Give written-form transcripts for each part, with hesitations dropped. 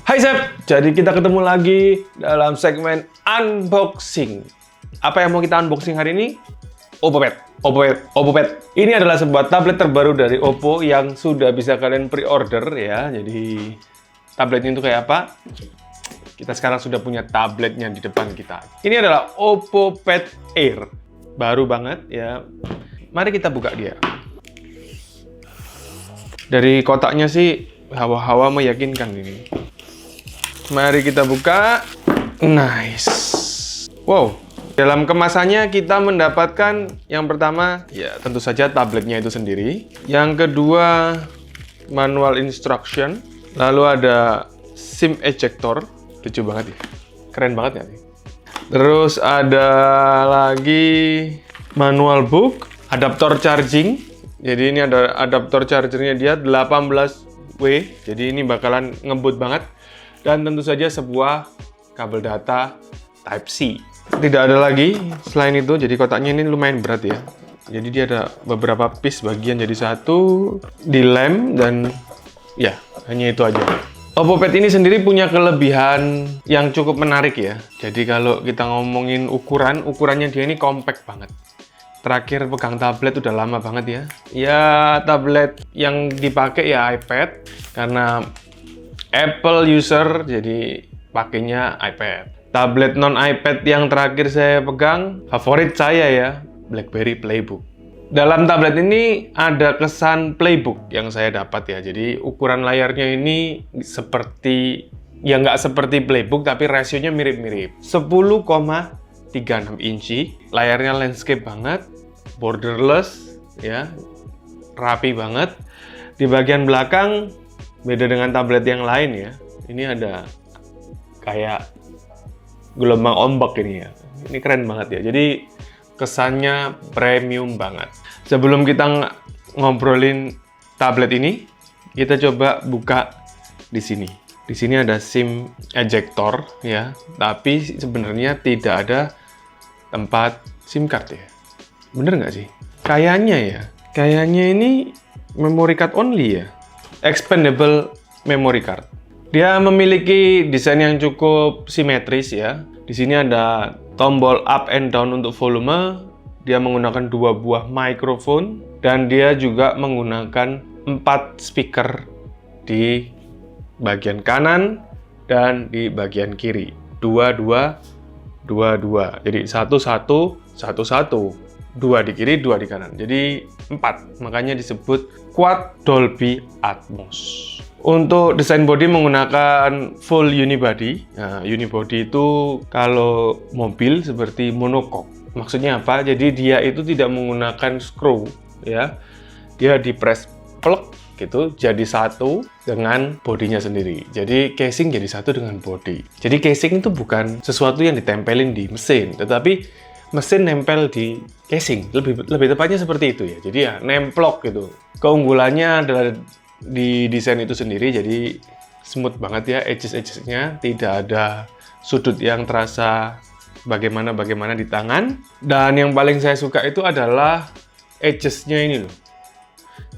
Hai Sep, jadi kita ketemu lagi dalam segmen unboxing. Apa yang mau kita unboxing hari ini? Oppo Pad. Ini adalah sebuah tablet terbaru dari Oppo yang sudah bisa kalian pre-order ya. Jadi tabletnya itu kayak apa? Kita sekarang sudah punya tabletnya di depan kita. Ini adalah Oppo Pad Air. Baru banget ya. Mari kita buka dia. Dari kotaknya sih hawa-hawa meyakinkan ini. Mari kita buka. Nice. Wow. Dalam kemasannya kita mendapatkan yang pertama, ya tentu saja tabletnya itu sendiri. Yang kedua, manual instruction. Lalu ada SIM ejector. Lucu banget ya. Keren banget ya. Terus ada lagi manual book, adaptor charging. Jadi ini ada adaptor chargernya dia 18W. Jadi ini bakalan ngebut banget. Dan tentu saja sebuah kabel data Type-C. Tidak ada lagi selain itu, jadi kotaknya ini lumayan berat ya. Jadi dia ada beberapa piece bagian jadi satu, dilem, dan ya, hanya itu aja. Oppo Pad ini sendiri punya kelebihan yang cukup menarik ya. Jadi kalau kita ngomongin ukurannya dia ini compact banget. Terakhir pegang tablet udah lama banget ya. Ya, tablet yang dipakai ya iPad, karena Apple user, jadi pakainya iPad. Tablet non-iPad yang terakhir saya pegang, favorit saya ya, BlackBerry Playbook. Dalam tablet ini ada kesan Playbook yang saya dapat ya. Jadi ukuran layarnya ini seperti, ya nggak seperti Playbook, tapi rasionya mirip-mirip. 10,36 inci, layarnya landscape banget, borderless, ya, rapi banget. Di bagian belakang, beda dengan tablet yang lain ya. Ini ada kayak gelombang ombak ini ya. Ini keren banget ya. Jadi kesannya premium banget. Sebelum kita ngobrolin tablet ini, kita coba buka di sini. Di sini ada SIM ejector ya. Tapi sebenarnya tidak ada tempat SIM card ya. Bener nggak sih? Kayaknya ya. Kayaknya ini memory card only ya. Expandable memory card. Dia memiliki desain yang cukup simetris ya. Di sini ada tombol up and down untuk volume. Dia menggunakan 2 buah mikrofon dan dia juga menggunakan 4 speaker di bagian kanan dan di bagian kiri. 2, 2, 2, 2. Jadi 1, 1, 1, 1. 2 di kiri, 2 di kanan. Jadi 4. Makanya disebut Quad Dolby Atmos. Untuk desain bodi menggunakan full unibody. Nah, unibody itu kalau mobil seperti monocoque. Maksudnya apa? Jadi dia itu tidak menggunakan screw, ya. Dia di press plug gitu, jadi satu dengan bodinya sendiri. Jadi casing jadi satu dengan body. Jadi casing itu bukan sesuatu yang ditempelin di mesin, tetapi mesin nempel di casing. Lebih tepatnya seperti itu ya. Jadi ya nemplok gitu. Keunggulannya adalah di desain itu sendiri, jadi smooth banget ya, edges-edgesnya tidak ada sudut yang terasa bagaimana di tangan. Dan yang paling saya suka itu adalah edgesnya ini loh.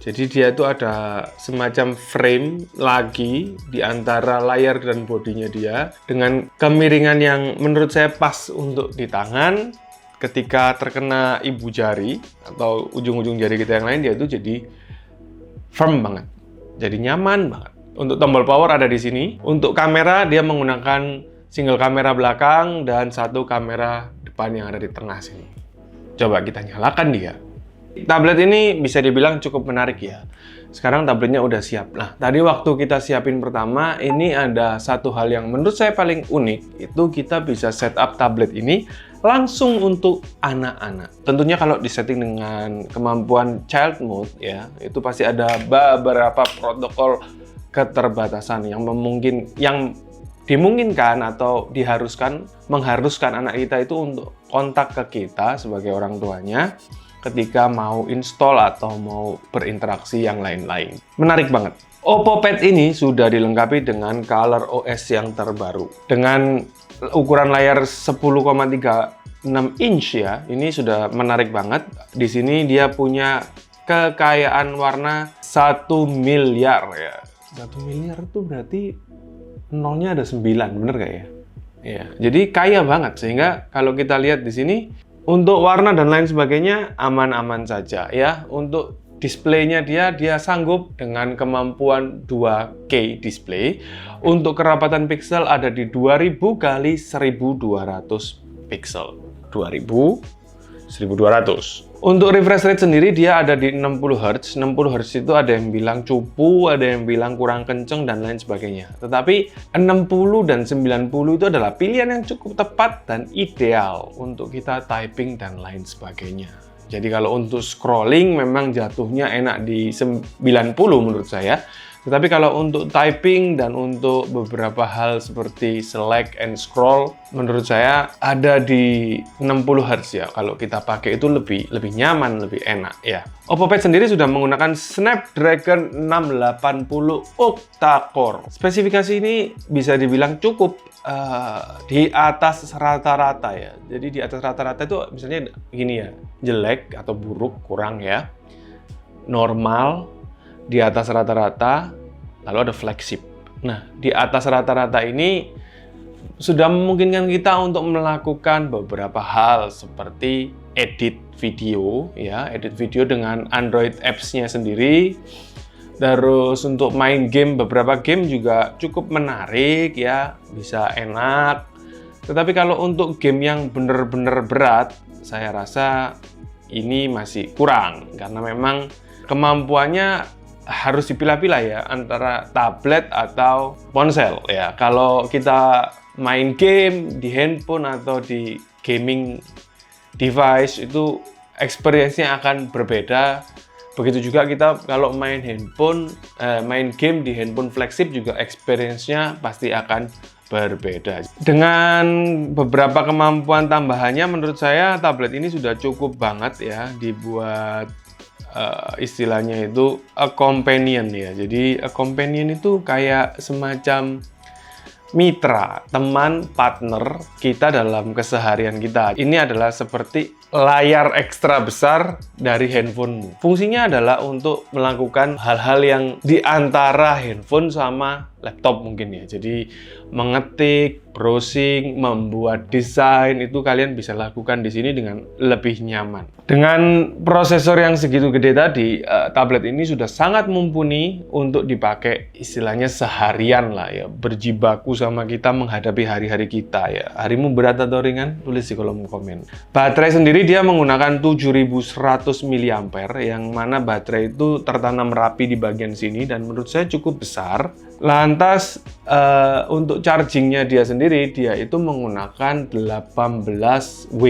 Jadi dia itu ada semacam frame lagi di antara layar dan bodinya dia dengan kemiringan yang menurut saya pas untuk di tangan. Ketika terkena ibu jari atau ujung-ujung jari kita yang lain, dia itu jadi firm banget. Jadi nyaman banget. Untuk tombol power ada di sini. Untuk kamera dia menggunakan single kamera belakang dan 1 kamera depan yang ada di tengah sini. Coba kita nyalakan dia. Tablet ini bisa dibilang cukup menarik ya. Sekarang tabletnya udah siap. Nah, tadi waktu kita siapin pertama, ini ada satu hal yang menurut saya paling unik. Itu kita bisa setup tablet ini langsung untuk anak-anak. Tentunya kalau disetting dengan kemampuan child mode ya, itu pasti ada beberapa protokol keterbatasan yang dimungkinkan atau mengharuskan anak kita itu untuk kontak ke kita sebagai orang tuanya ketika mau install atau mau berinteraksi yang lain-lain. Menarik banget. Oppo Pad ini sudah dilengkapi dengan Color OS yang terbaru. Dengan ukuran layar 10,36 inch ya, ini sudah menarik banget. Di sini dia punya kekayaan warna 1 miliar ya. 1 miliar itu berarti nolnya ada 9, bener gak ya? Ya, jadi kaya banget, sehingga kalau kita lihat di sini, untuk warna dan lain sebagainya aman-aman saja ya. Untuk displaynya dia sanggup dengan kemampuan 2K display. Untuk kerapatan pixel ada di 2000 kali 1200 pixel. 2000 1200. Untuk refresh rate sendiri dia ada di 60 Hz. 60 Hz itu ada yang bilang cupu, ada yang bilang kurang kenceng dan lain sebagainya. Tetapi 60 dan 90 itu adalah pilihan yang cukup tepat dan ideal untuk kita typing dan lain sebagainya. Jadi kalau untuk scrolling memang jatuhnya enak di 90 menurut saya. Tetapi kalau untuk typing dan untuk beberapa hal seperti select and scroll, menurut saya ada di 60 Hz ya. Kalau kita pakai itu lebih nyaman, lebih enak ya. Oppo Pad sendiri sudah menggunakan Snapdragon 680 octa-core. Spesifikasi ini bisa dibilang cukup di atas rata-rata ya. Jadi di atas rata-rata itu misalnya gini ya, jelek atau buruk, kurang ya, normal, di atas rata-rata, lalu ada flagship. Nah, di atas rata-rata ini sudah memungkinkan kita untuk melakukan beberapa hal seperti edit video, ya, edit video dengan Android apps-nya sendiri. Terus untuk main game, beberapa game juga cukup menarik, ya, bisa enak. Tetapi kalau untuk game yang benar-benar berat, saya rasa ini masih kurang karena memang kemampuannya harus dipilah-pilah ya antara tablet atau ponsel ya. Kalau kita main game di handphone atau di gaming device itu experience-nya akan berbeda. Begitu juga kita kalau main game di handphone flagship juga experience-nya pasti akan berbeda. Dengan beberapa kemampuan tambahannya menurut saya tablet ini sudah cukup banget ya dibuat istilahnya itu a companion ya. Jadi a companion itu kayak semacam mitra, teman, partner kita dalam keseharian kita. Ini adalah seperti layar ekstra besar dari handphonemu. Fungsinya adalah untuk melakukan hal-hal yang di antara handphone sama laptop mungkin ya. Jadi mengetik, browsing, membuat desain itu kalian bisa lakukan di sini dengan lebih nyaman. Dengan prosesor yang segitu gede tadi, tablet ini sudah sangat mumpuni untuk dipakai istilahnya seharian lah ya, berjibaku sama kita menghadapi hari-hari kita ya. Harimu berat atau ringan? Tulis di kolom komen. Baterai sendiri dia menggunakan 7100 mAh yang mana baterai itu tertanam rapi di bagian sini dan menurut saya cukup besar. Lantas untuk chargingnya dia sendiri, dia itu menggunakan 18W.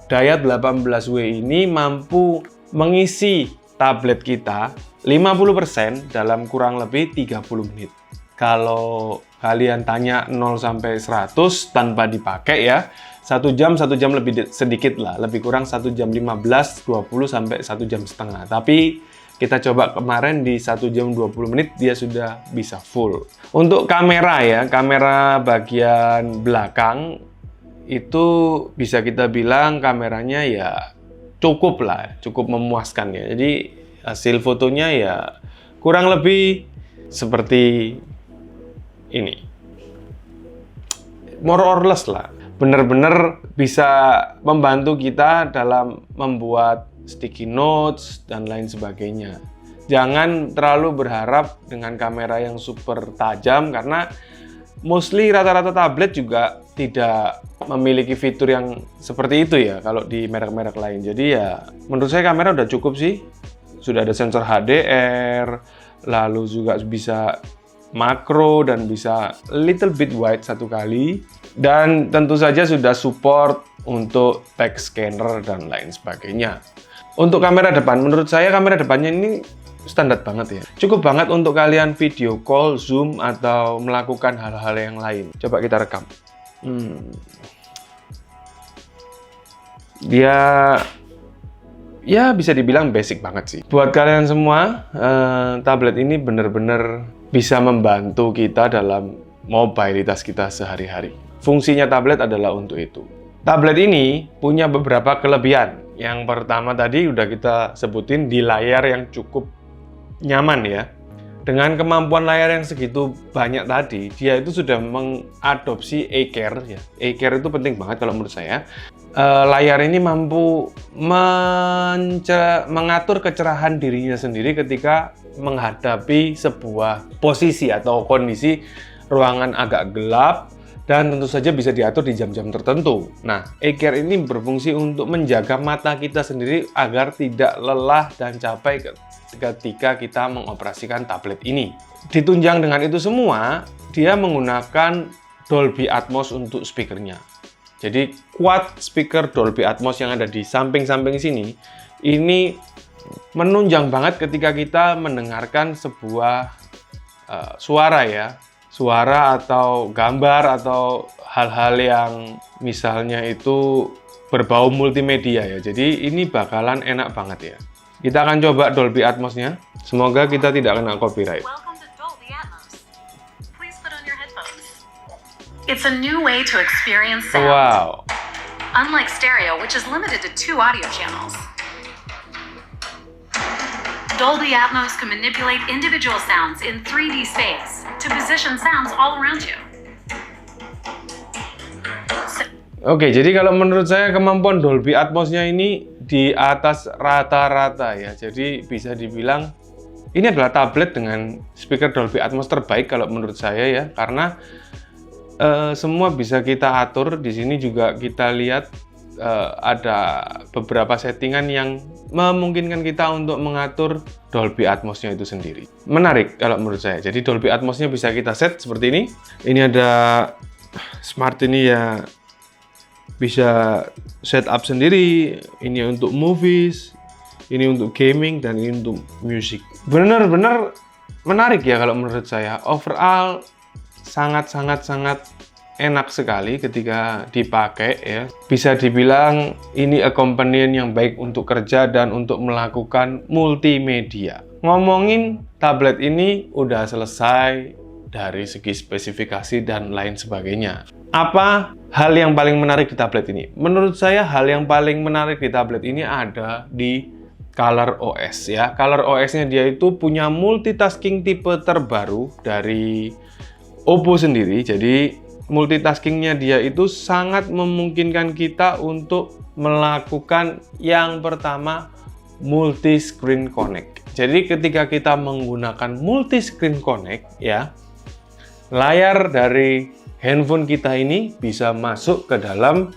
Daya 18W ini mampu mengisi tablet kita 50% dalam kurang lebih 30 menit. Kalau kalian tanya 0 sampai 100 tanpa dipakai ya, 1 jam lebih sedikit lah, lebih kurang 1 jam 15, 20 sampai 1 jam setengah. Tapi kita coba kemarin di 1 jam 20 menit dia sudah bisa full. Untuk kamera ya, kamera bagian belakang itu bisa kita bilang kameranya ya cukup lah, cukup memuaskan ya. Jadi hasil fotonya ya kurang lebih seperti ini. More or less lah. Benar-benar bisa membantu kita dalam membuat sticky notes dan lain sebagainya. Jangan terlalu berharap dengan kamera yang super tajam karena mostly rata-rata tablet juga tidak memiliki fitur yang seperti itu ya kalau di merek-merek lain. Jadi ya menurut saya kamera udah cukup sih. Sudah ada sensor HDR, lalu juga bisa makro dan bisa little bit wide satu kali. Dan tentu saja sudah support untuk text scanner dan lain sebagainya. Untuk kamera depan, menurut saya kamera depannya ini standar banget ya. Cukup banget untuk kalian video call, zoom, atau melakukan hal-hal yang lain. Coba kita rekam. Dia ya bisa dibilang basic banget sih. Buat kalian semua, tablet ini benar-benar bisa membantu kita dalam mobilitas kita sehari-hari. Fungsinya tablet adalah untuk itu. Tablet ini punya beberapa kelebihan. Yang pertama tadi udah kita sebutin di layar yang cukup nyaman ya. Dengan kemampuan layar yang segitu banyak tadi, dia itu sudah mengadopsi A-Care ya. A-Care itu penting banget kalau menurut saya. Layar ini mampu mengatur kecerahan dirinya sendiri ketika menghadapi sebuah posisi atau kondisi ruangan agak gelap, dan tentu saja bisa diatur di jam-jam tertentu. Nah, A-Care ini berfungsi untuk menjaga mata kita sendiri agar tidak lelah dan capek ketika kita mengoperasikan tablet ini. Ditunjang dengan itu semua, dia menggunakan Dolby Atmos untuk speakernya. Jadi quad speaker Dolby Atmos yang ada di samping-samping sini, ini menunjang banget ketika kita mendengarkan sebuah suara ya. Suara atau gambar atau hal-hal yang misalnya itu berbau multimedia ya. Jadi ini bakalan enak banget ya. Kita akan coba Dolby Atmos-nya. Semoga kita tidak kena copyright. Welcome to Dolby Atmos. Please put on your headphones. It's a new way to experience sound. Wow. Unlike stereo, which is limited to 2 audio channels. Dolby Atmos can manipulate individual sounds in 3D space to position sounds all around you. Oke, jadi kalau menurut saya kemampuan Dolby Atmos-nya ini di atas rata-rata ya. Jadi bisa dibilang ini adalah tablet dengan speaker Dolby Atmos terbaik kalau menurut saya ya, karena semua bisa kita atur. Di sini juga kita lihat ada beberapa settingan yang memungkinkan kita untuk mengatur Dolby Atmos-nya itu sendiri. Menarik kalau menurut saya. Jadi Dolby Atmos-nya bisa kita set seperti ini. Ini ada smart ini ya, bisa setup sendiri. Ini untuk movies, ini untuk gaming, dan ini untuk music. Benar-benar menarik ya kalau menurut saya. Overall sangat enak sekali ketika dipakai ya. Bisa dibilang ini a companion yang baik untuk kerja dan untuk melakukan multimedia. Ngomongin tablet ini udah selesai dari segi spesifikasi dan lain sebagainya. Apa hal yang paling menarik di tablet ini? Menurut saya hal yang paling menarik di tablet ini ada di Color OS ya. Color OS-nya dia itu punya multitasking tipe terbaru dari Oppo sendiri. Jadi multitaskingnya dia itu sangat memungkinkan kita untuk melakukan yang pertama multi-screen connect. Jadi ketika kita menggunakan multi-screen connect ya, layar dari handphone kita ini bisa masuk ke dalam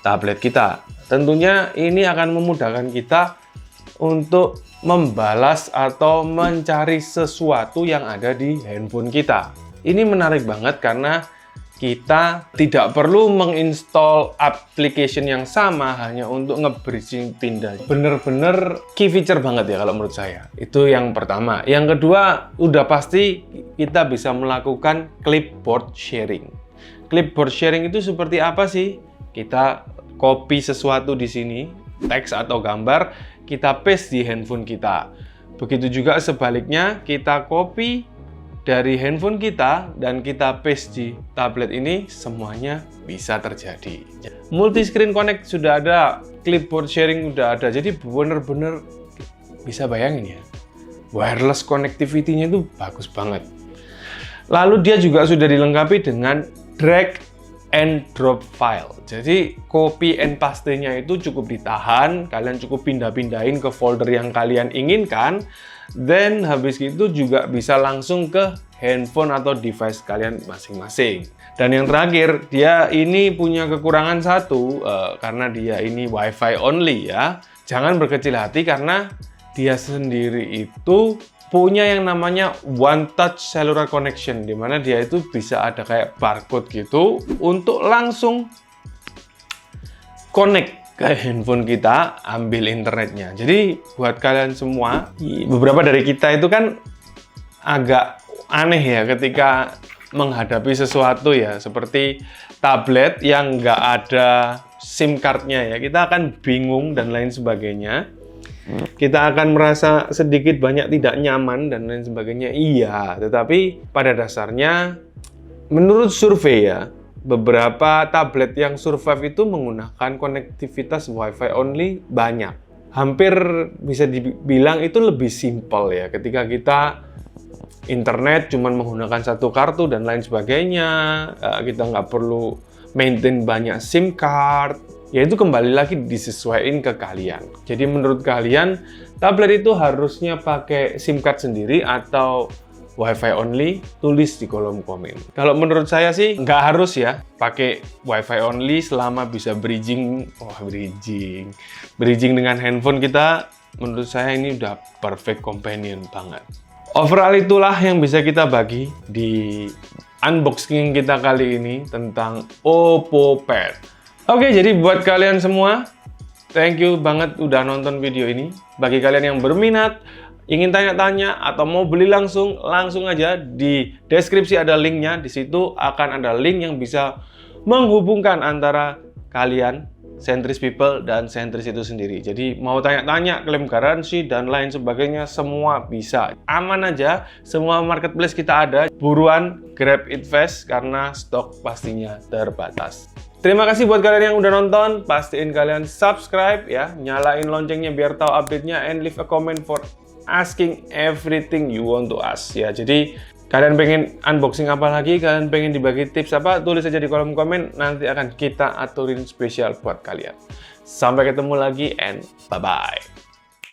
tablet kita. Tentunya ini akan memudahkan kita untuk membalas atau mencari sesuatu yang ada di handphone kita. Ini menarik banget karena kita tidak perlu menginstall application yang sama hanya untuk nge-bridging pindah. Bener-bener key feature banget ya kalau menurut saya. Itu yang pertama. Yang kedua, udah pasti kita bisa melakukan clipboard sharing. Clipboard sharing itu seperti apa sih? Kita copy sesuatu di sini, teks atau gambar, kita paste di handphone kita. Begitu juga sebaliknya, kita copy dari handphone kita dan kita paste di tablet ini, semuanya bisa terjadi. Multi-screen connect sudah ada, clipboard sharing sudah ada, jadi bener-bener bisa bayangin ya, wireless connectivity-nya itu bagus banget. Lalu dia juga sudah dilengkapi dengan drag and drop file. Jadi copy and paste-nya itu cukup ditahan, kalian cukup pindah-pindahin ke folder yang kalian inginkan. Dan habis itu juga bisa langsung ke handphone atau device kalian masing-masing. Dan yang terakhir, dia ini punya kekurangan satu, karena dia ini WiFi only ya. Jangan berkecil hati karena dia sendiri itu punya yang namanya One Touch Cellular Connection, di mana dia itu bisa ada kayak barcode gitu untuk langsung connect ke handphone kita, ambil internetnya. Jadi buat kalian semua, beberapa dari kita itu kan agak aneh ya ketika menghadapi sesuatu ya, seperti tablet yang nggak ada SIM card-nya ya. Kita akan bingung dan lain sebagainya. Kita akan merasa sedikit banyak tidak nyaman dan lain sebagainya. Iya, tetapi pada dasarnya menurut survei ya, beberapa tablet yang survive itu menggunakan konektivitas WiFi only banyak. Hampir bisa dibilang itu lebih simpel ya ketika kita internet cuman menggunakan satu kartu dan lain sebagainya. Kita nggak perlu maintain banyak SIM card. Ya itu kembali lagi disesuaikan ke kalian. Jadi menurut kalian, tablet itu harusnya pakai SIM card sendiri atau Wi-Fi only? Tulis di kolom komen. Kalau menurut saya sih nggak harus ya pakai Wi-Fi only selama bisa bridging. Bridging dengan handphone kita, menurut saya ini udah perfect companion banget. Overall itulah yang bisa kita bagi di unboxing kita kali ini tentang Oppo Pad. Oke, jadi buat kalian semua, thank you banget udah nonton video ini. Bagi kalian yang berminat, ingin tanya-tanya atau mau beli langsung aja di deskripsi ada linknya. Di situ akan ada link yang bisa menghubungkan antara kalian, Centris People, dan Centris itu sendiri. Jadi mau tanya-tanya, klaim garansi, dan lain sebagainya, semua bisa. Aman aja, semua marketplace kita ada. Buruan grab it fast, karena stok pastinya terbatas. Terima kasih buat kalian yang udah nonton. Pastiin kalian subscribe ya, nyalain loncengnya biar tahu update-nya, and leave a comment for asking everything you want to ask ya. Jadi kalian pengen unboxing apa lagi, kalian pengen dibagi tips apa, tulis aja di kolom komen, nanti akan kita aturin spesial buat kalian. Sampai ketemu lagi and bye-bye.